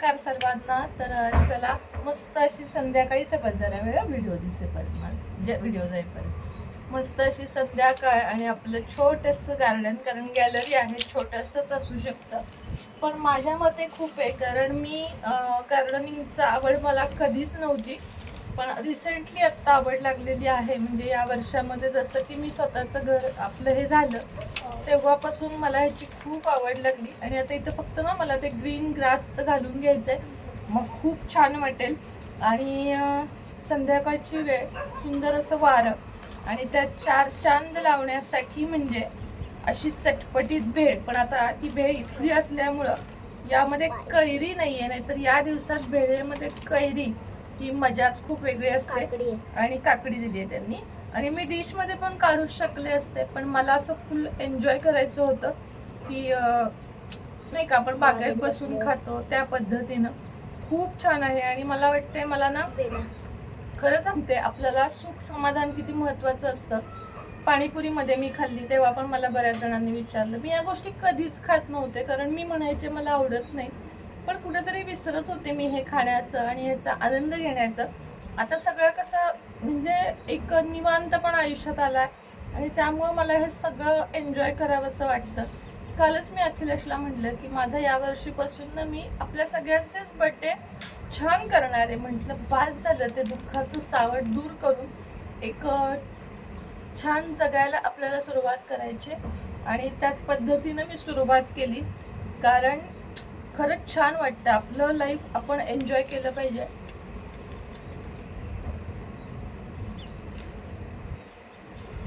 नमस्कार सर्वांना. तर चला मस्त अशी संध्याकाळी तर जरा वेळा व्हिडिओ दिसेपर्यंत म्हणजे व्हिडिओ जाईपर्यंत मस्त अशी संध्याकाळ आणि आपलं छोटंसं गार्डन, कारण गॅलरी आहे छोटंसंच असू शकतं पण माझ्या मते खूप आहे, कारण मी गार्डनिंगची आवड मला कधीच नव्हती पण रिसेंटली आत्ता आवड लागलेली आहे. म्हणजे या वर्षामध्ये जसं की मी स्वतःचं घर आपलं हे झालं तेव्हापासून मला ह्याची खूप आवड लागली. आणि आता इथं फक्त ना मला ते ग्रीन ग्रासचं घालून घ्यायचं आहे, मग खूप छान वाटेल. आणि संध्याकाळची वेळ, सुंदर असं वारं आणि त्यात चार चांद लावण्यासाठी म्हणजे अशी चटपटीत भेळ. पण आता ती भेळ इथली असल्यामुळं यामध्ये कैरी नाही आहे, नाहीतर या दिवसात भेळेमध्ये कैरी ही मजाच खूप वेगळी असते. आणि काकडी दिली आहे त्यांनी. आणि मी डिशमध्ये पण काढू शकले असते पण मला असं फुल एन्जॉय करायचं होतं की नाही का आपण बागेत बसून खातो त्या पद्धतीनं. खूप छान आहे. आणि मला वाटतंय, मला ना खरं सांगते, आपल्याला सुख समाधान किती महत्त्वाचं असतं. पाणीपुरीमध्ये मी खाल्ली तेव्हा पण मला बऱ्याच जणांनी विचारलं. मी या गोष्टी कधीच खात नव्हते कारण मी म्हणायचे मला आवडत नाही, पण कुठेतरी विसरत होते मी हे खाण्याचं आणि ह्याचा आनंद घेण्याचं. आता सगळं कसं म्हणजे एक निवांतपण आयुष्यात आलाय आणि त्यामुळं मला हे सगळं एन्जॉय करावं असं वाटतं. कालच मी अखिलेशला म्हटलं की माझा यावर्षीपासून ना मी आपल्या सगळ्यांचेच बर्थडे छान करणार आहे. म्हटलं बास झालं ते दुःखाचं सावट दूर करून एक छान जगायला आपल्याला सुरुवात करायची. आणि त्याच पद्धतीनं मी सुरुवात केली, कारण खरंच छान वाटतं. आपलं लाईफ आपण एन्जॉय केलं पाहिजे.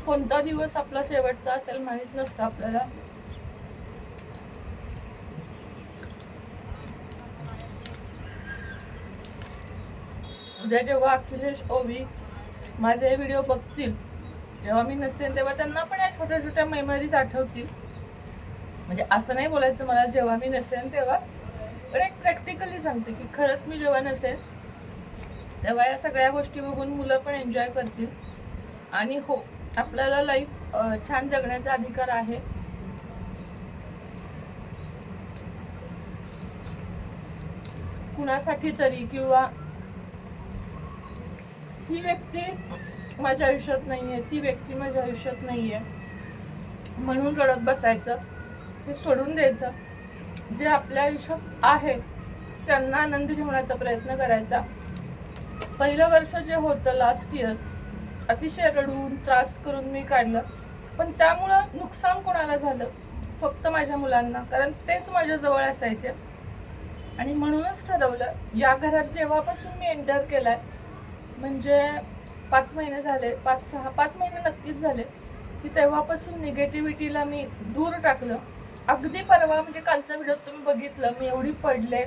कोणता दिवस आपला शेवटचा असेल माहीत नसतं आपल्याला. उद्या जेव्हा अखिलेश ओवी माझे व्हिडिओ बघतील, जेव्हा मी नसेन तेव्हा त्यांना पण या छोट्या छोट्या मेमरीज आठवतील. म्हणजे असं नाही बोलायचं मला जेव्हा मी नसेन तेव्हा, पण एक प्रॅक्टिकली सांगते की खरंच मी जेव्हा नसेन तेव्हा या सगळ्या गोष्टी बघून मुलं पण एन्जॉय करतील. आणि हो, आपल्याला लाईफ छान जगण्याचा अधिकार आहे. कुणासाठी तरी, किंवा ही व्यक्ती माझ्या आयुष्यात नाहीये, ती व्यक्ती माझ्या आयुष्यात नाहीये म्हणून रडत बसायचं, हे सोडून द्यायचं. जे आपल्या आयुष्यात आहे त्यांना आनंदी ठेवण्याचा प्रयत्न करायचा. पहिलं वर्ष जे होतं लास्ट इयर, अतिशय रडून त्रास करून मी काढलं, पण त्यामुळं नुकसान कोणाला झालं? फक्त माझ्या मुलांना, कारण तेच माझ्या जवळ असायचे. आणि म्हणूनच ठरवलं, या घरात जेव्हापासून मी एंटर केलाय, म्हणजे 5 महिने झाले, 5 महिने नक्कीच झाले, की तेव्हापासून निगेटिव्हिटीला मी दूर टाकलं. अगदी परवा म्हणजे कालचा व्हिडिओ तुम्ही बघितलं, मी एवढी पडले.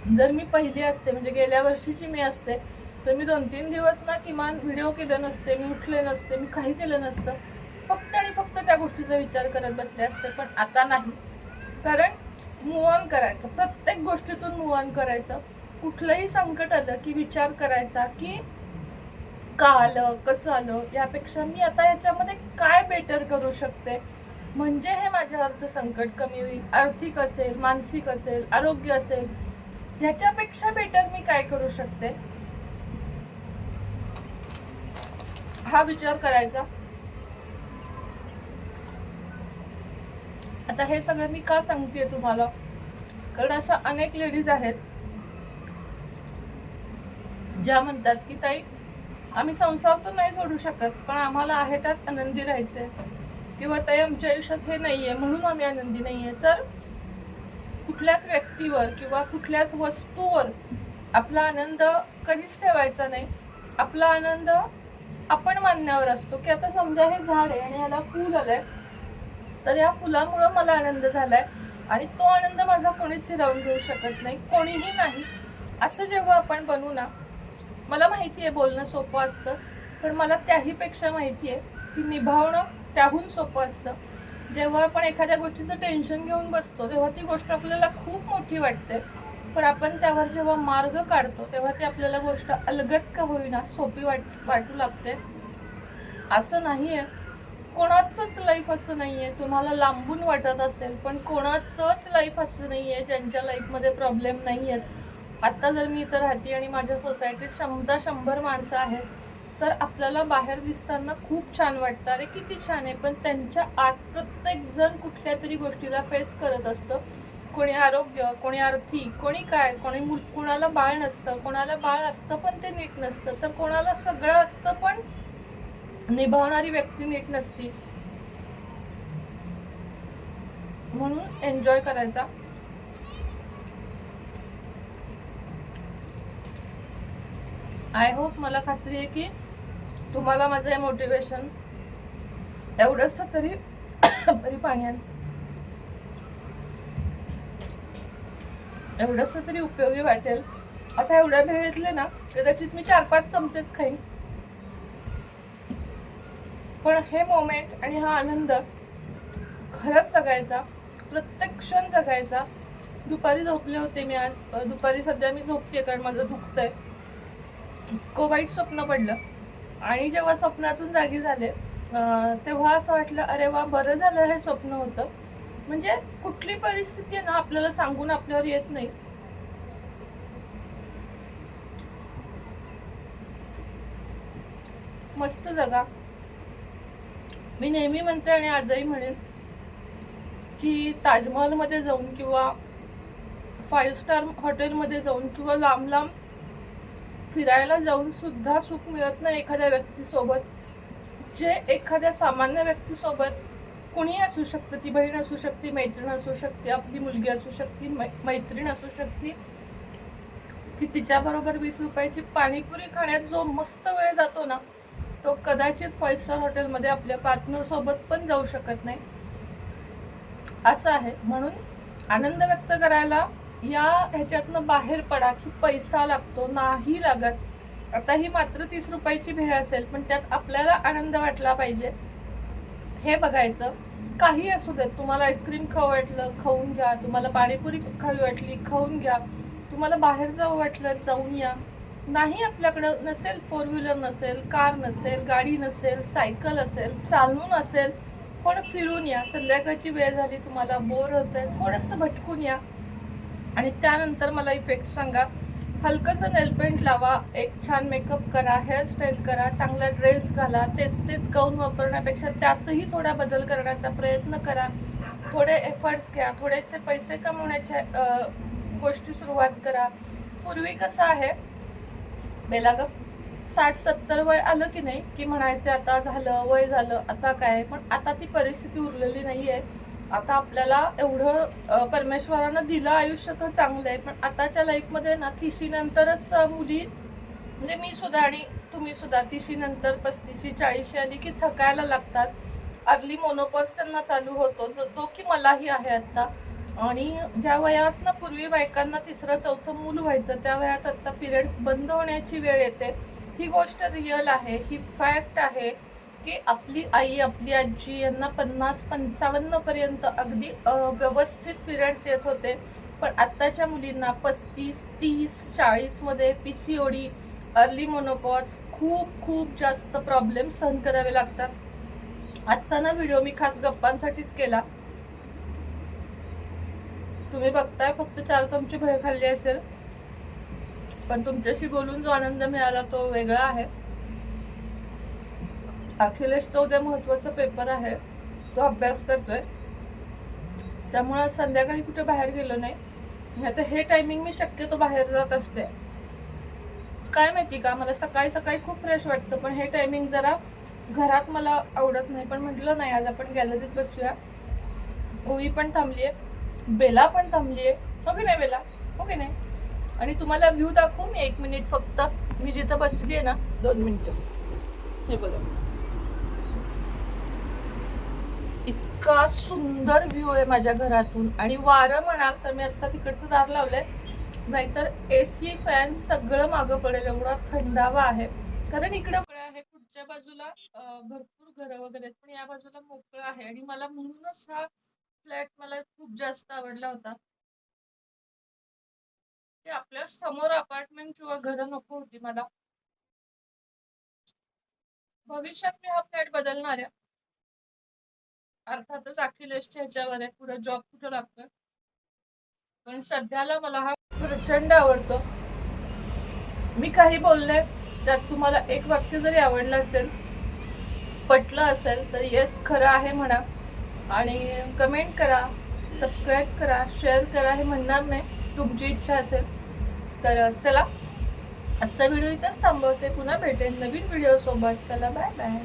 जर मी पहिली असते म्हणजे गेल्या वर्षीची मी असते तर मी 2-3 दिवस ना किमान व्हिडिओ केले नसते, मी उठले नसते, मी काही केलं नसतं. फक्त आणि फक्त त्या गोष्टीचा विचार करत बसले असते. पण आता नाही, कारण मूव्ह ऑन करायचं, प्रत्येक गोष्टीतून मूव्ह ऑन करायचं. कुठलंही संकट आलं की विचार करायचा की का आलं, कसं आलं, यापेक्षा मी आता याच्यामध्ये काय बेटर करू शकते म्हणजे हे माझ्यावरचं संकट कमी होईल. आर्थिक असेल, मानसिक असेल, आरोग्य असेल, ह्याच्यापेक्षा बेटर मी काय करू शकते हा विचार करायचा. आता हे सगळं मी का सांगतेय तुम्हाला, कारण अशा अनेक लेडीज आहेत ज्या म्हणतात की ताई आम्ही संसार तर नाही सोडू शकत पण आम्हाला आहे त्यात आनंदी राहायचंय, किंवा ताई आमच्या आयुष्यात हे नाहीये म्हणून आम्ही आनंदी नाहीये. तर कुठल्याच व्यक्तीवर किंवा कुठल्याच वस्तूवर आपला आनंद कधीच ठेवायचा नाही. आपला आनंद आपण मानण्यावर असतो. की आता समजा हे झाड आहे आणि ह्याला फूल आलंय, तर या फुलामुळं मला आनंद झालाय आणि तो आनंद माझा कोणीच हिरावून घेऊ शकत नाही, कोणीही नाही. असं जेव्हा आपण बनवू ना, मला माहिती आहे बोलणं सोपं असतं, पण मला त्याहीपेक्षा माहिती आहे की निभावणं त्याहून सोपं असतं. जेव्हा आपण एखाद्या गोष्टीचं टेन्शन घेऊन बसतो तेव्हा ती गोष्ट आपल्याला खूप मोठी वाटते, पण आपण त्यावर जेव्हा मार्ग काढतो तेव्हा ती आपल्याला गोष्ट अलगद का होईना सोपी वाटू लागते. असं नाही आहे. कोणाचंच लाईफ असं नाहीये, तुम्हाला लांबून वाटत असेल पण कोणाचंच लाईफ असं नाहीये ज्यांच्या लाईफमध्ये प्रॉब्लेम नाही आहेत. आत्ता जर मी इथं राहते आणि माझ्या सोसायटीत समजा 100 माणसं आहेत, तर आपल्याला बाहेर दिसताना खूप छान वाटतं, अरे किती छान आहे, पण त्यांच्या आत प्रत्येक जण कुठल्या तरी गोष्टीला फेस करत असतं. कोणी आरोग्य, कोणी आर्थिक, कोणी काय, कोणाला बाळ नसतं, कोणाला बाळ असतं पण ते नीट नसतं, तर कोणाला सगळं असतं पण निभावणारी व्यक्ती नीट नसती. म्हणून एन्जॉय करायचा. आय होप, मला खात्री आहे की तुम्हाला माझं हे मोटिवेशन एवढंच तरी तरी पाण्यात एवढंच तरी उपयोगी वाटेल. आता एवढ्या भेळीतले ना कदाचित मी 4-5 चमचेच खाईन, पण हे मोमेंट आणि हा आनंद खरंच जगायचा, प्रत्येक क्षण जगायचा. दुपारी झोपले होते मी आज, दुपारी सध्या मी झोपते कारण माझं दुखतंय. इतकं वाईट स्वप्न पडलं आणि जेव्हा स्वप्नातून जागी झाले तेव्हा असं वाटलं, अरे वा, बरं झालं हे स्वप्न होतं. म्हणजे कुठली परिस्थिती आहे ना आपल्याला सांगून आपल्यावर येत नाही. मस्त जगा. मी नेहमी म्हणते आणि आजही म्हणेन की ताजमहलमध्ये जाऊन किंवा 5 स्टार हॉटेलमध्ये जाऊन किंवा लांब लांब फिरायला जाऊन सुद्धा सुख मिळत नाही एखाद्या व्यक्तीसोबत, जे एखाद्या सामान्य व्यक्तीसोबत कुणी असू शकतं. ती बहीण असू शकते, मैत्रीण असू शकते, आपली मुलगी असू शकते, मैत्रीण असू शकते, की तिच्याबरोबर 20 रुपयाची पाणीपुरी खाण्यात जो मस्त वेळ जातो ना, तो कदाचित 5 स्टार हॉटेलमध्ये आपल्या पार्टनर सोबत पण जाऊ शकत नाही. असं आहे. म्हणून आनंद व्यक्त करायला या ह्याच्यातनं बाहेर पडा की पैसा लागतो, नाही लागत. आता ही मात्र 30 रुपयाची भेळ असेल पण त्यात आपल्याला आनंद वाटला पाहिजे हे बघायचं. काही असू देत, तुम्हाला आईस्क्रीम खाऊ वाटलं खाऊन घ्या, तुम्हाला पाणीपुरी खावी वाटली खाऊन घ्या, तुम्हाला बाहेर जाऊ वाटलं जाऊन या. नाही आपल्याकडं नसेल, 4 व्हीलर नसेल, कार नसेल, गाडी नसेल, सायकल असेल, चालून असेल, पण फिरून या. संध्याकाळची वेळ झाली, तुम्हाला बोर होतंय, थोडंसं भटकून या आणि त्यानंतर मला इफेक्ट सांगा. हलकंसं नेलपेंट लावा, एक छान मेकअप करा, हेअरस्टाईल करा, चांगला ड्रेस घाला, तेच गाऊन वापरण्यापेक्षा त्यातही थोडा बदल करण्याचा प्रयत्न करा. थोडे एफर्ट्स घ्या, थोडेसे पैसे कमवण्याच्या गोष्टी सुरुवात करा. पूर्वी कसं आहे बेलागप, 60-70 वय आलं की नाही की म्हणायचे आता झालं, वय झालं, आता काय. पण आता ती परिस्थिती उरलेली नाही आहे. आता आपल्याला एवढं परमेश्वरानं दिलं आयुष्य तर चांगलं आहे, पण आताच्या लाईफमध्ये ना 30 नंतरच मुली, म्हणजे मी सुद्धा आणि तुम्ही सुद्धा 30 नंतर 35 40 आली की थकायला लागतात. अर्ली मोनोपॉज त्यांना चालू होतो, जो की मलाही आहे आता. आणि ज्या वयात ना पूर्वी बायकांना 3रं-4थं मूल व्हायचं, त्या वयात आता पिरियड्स बंद होण्याची वेळ येते. ही गोष्ट रिअल आहे, ही फॅक्ट आहे की आपली आई, आपली आजी यांना 50-55 पर्यंत अगदी व्यवस्थित पिरियड्स येत होते. पण आत्ताच्या मुलींना 35-30-40 मध्ये PCOD, अर्ली मोनोपॉज, खूप खूप जास्त प्रॉब्लेम सहन करावे लागतात. आजचा ना व्हिडिओ मी खास गप्पांसाठीच केला. तुम्ही बघताय फक्त 4 चमचे भेळ खाल्ली असेल, पण तुमच्याशी बोलून जो आनंद मिळाला तो वेगळा आहे. अखिलेशचा उद्या महत्त्वाचा पेपर आहे, तो अभ्यास करतोय, त्यामुळे संध्याकाळी कुठे बाहेर गेलो नाही. आता हे टायमिंग मी शक्यतो बाहेर जात असते. काय माहिती का, मला सकाळी सकाळी खूप फ्रेश वाटतं, पण हे टायमिंग जरा घरात मला आवडत नाही. पण म्हटलं नाही, आज आपण गॅलरीत बसूया. ओवी पण थांबलीये, बेला पण थांबलीये, हो की नाही बेला, हो की नाही. आणि तुम्हाला व्ह्यू दाखवू मी 1 मिनिट फक्त. मी जिथं बसली आहे ना, 2 मिनिटं, हे बघा, इतका सुंदर व्ह्यू आहे माझ्या घरातून. आणि वारं म्हणाल तर मी आता तिकडचं दार लावलंय, नाहीतर AC फॅन सगळं मागं पडेल, एवढा थंडावा आहे. कारण इकडे मोकळं आहे, पुढच्या बाजूला भरपूर घरं वगैरे आहेत, पण या बाजूला मोकळं आहे. आणि मला म्हणूनच हा फ्लॅट मला खूप जास्त आवडला होता. ते आपल्या समोर अपार्टमेंट किंवा घरं नको होती मला. भविष्यात मी हा फ्लॅट बदलणार आहे. अर्थातच अखिलेशच्या ह्याच्यावर आहे, पुढे जॉब कुठं लागतोय. पण सध्याला मला हा प्रचंड आवडतो. मी काही बोलले त्यात तुम्हाला एक वाक्य जरी आवडलं असेल, पटलं असेल तर येस खरं आहे म्हणा आणि कमेंट करा, सबस्क्राईब करा, शेअर करा. हे म्हणणार नाही, तुमची इच्छा असेल तर. चला, आजचा व्हिडिओ इथंच थांबवते. पुन्हा भेटेन नवीन व्हिडिओ सोबत. चला, बाय बाय.